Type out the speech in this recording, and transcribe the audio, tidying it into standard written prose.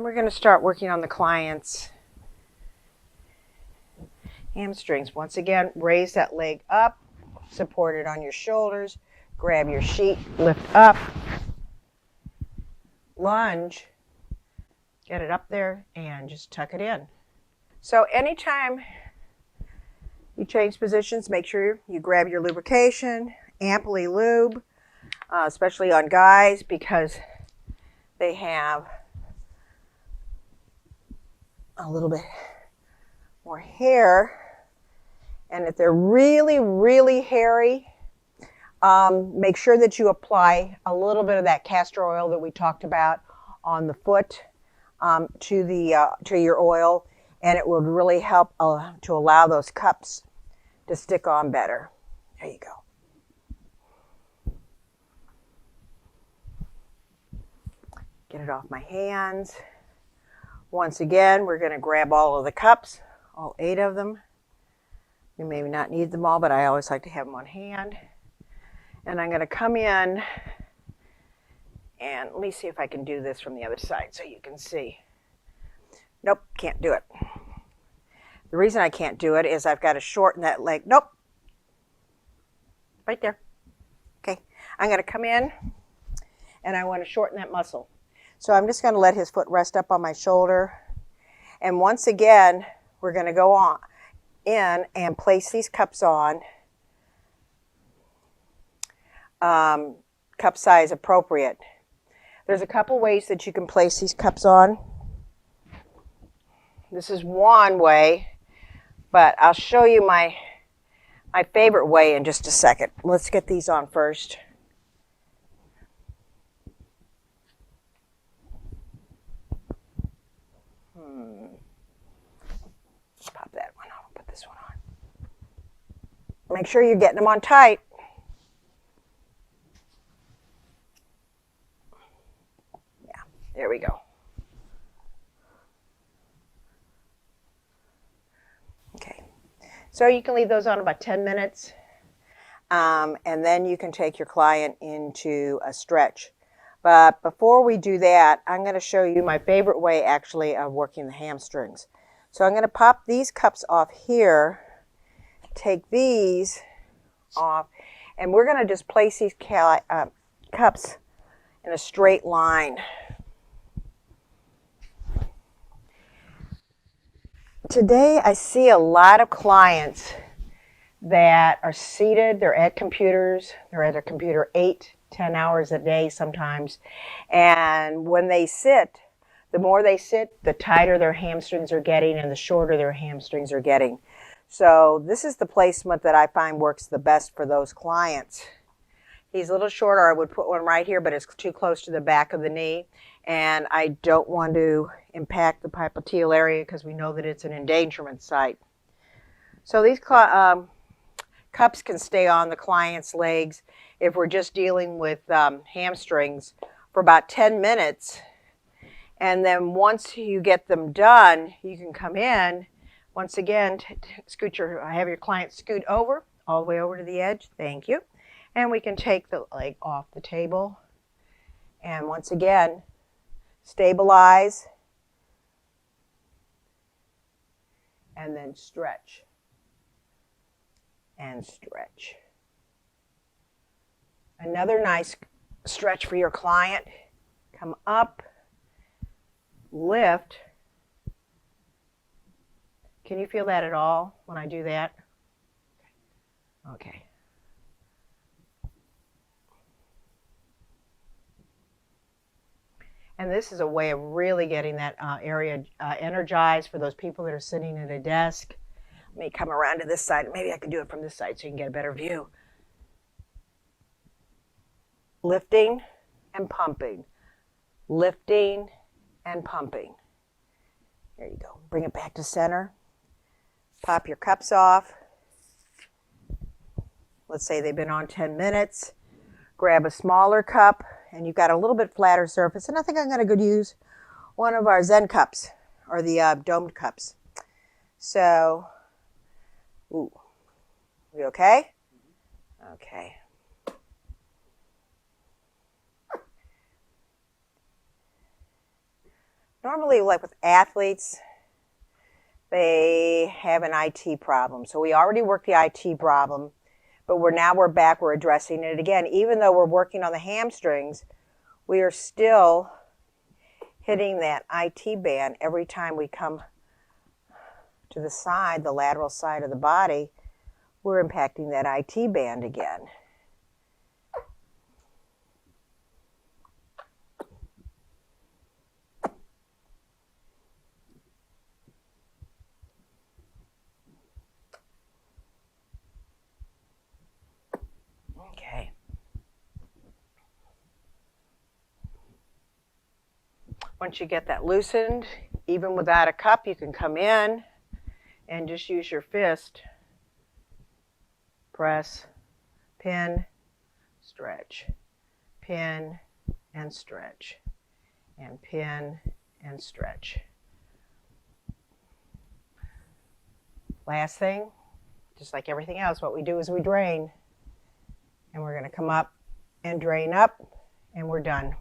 we're going to start working on the client's hamstrings. Once again, raise that leg up, support it on your shoulders, grab your sheet, lift up, lunge, get it up there, and just tuck it in. So anytime you change positions, make sure you grab your lubrication, amply lube, especially on guys because they have a little bit more hair. And if they're really, really hairy, make sure that you apply a little bit of that castor oil that we talked about on the foot to your oil, and it would really help to allow those cups to stick on better. There you go. Get it off my hands. Once again, we're going to grab all of the cups, all 8 of them. You may not need them all, but I always like to have them on hand. And I'm going to come in, and let me see if I can do this from the other side so you can see. Nope, can't do it. The reason I can't do it is I've got to shorten that leg. Nope. Right there. Okay. I'm going to come in, and I want to shorten that muscle. So I'm just going to let his foot rest up on my shoulder. And once again, we're going to go on in and place these cups on. Cup size appropriate. There's a couple ways that you can place these cups on. This is one way, but I'll show you my favorite way in just a second. Let's get these on first. Pop that one off, put this one on. Make sure you're getting them on tight. Yeah, there we go. Okay, so you can leave those on about 10 minutes, and then you can take your client into a stretch. But before we do that, I'm going to show you my favorite way actually of working the hamstrings. So I'm going to pop these cups off here, take these off, and we're going to just place these cups in a straight line. Today I see a lot of clients that are seated, they're at computers, they're at their computer 8-10 hours a day sometimes, and when they sit, the more they sit, the tighter their hamstrings are getting and the shorter their hamstrings are getting. So this is the placement that I find works the best for those clients. He's a little shorter. I would put one right here, but it's too close to the back of the knee. And I don't want to impact the popliteal area because we know that it's an endangerment site. So these cups can stay on the client's legs if we're just dealing with hamstrings for about 10 minutes. And then once you get them done, you can come in, once again, have your client scoot over, all the way over to the edge. Thank you. And we can take the leg off the table. And once again, stabilize. And then stretch. And stretch. Another nice stretch for your client. Come up. Lift. Can you feel that at all when I do that? Okay. And this is a way of really getting that area energized for those people that are sitting at a desk. Let me come around to this side. Maybe I can do it from this side so you can get a better view. Lifting and pumping. Lifting and pumping. There you go. Bring it back to center. Pop your cups off. Let's say they've been on 10 minutes. Grab a smaller cup, and you've got a little bit flatter surface. And I think I'm going to go use one of our Zen cups, or the domed cups. So, ooh, we okay? Okay. Normally, like with athletes, they have an IT problem. So we already worked the IT problem, but we're back, we're addressing it again. Even though we're working on the hamstrings, we are still hitting that IT band every time we come to the side, the lateral side of the body. We're impacting that IT band again. Okay. Once you get that loosened, even without a cup, you can come in and just use your fist. Press, pin, stretch, pin, and stretch, and pin, and stretch. Last thing, just like everything else, what we do is we drain. And we're going to come up and drain up, and we're done.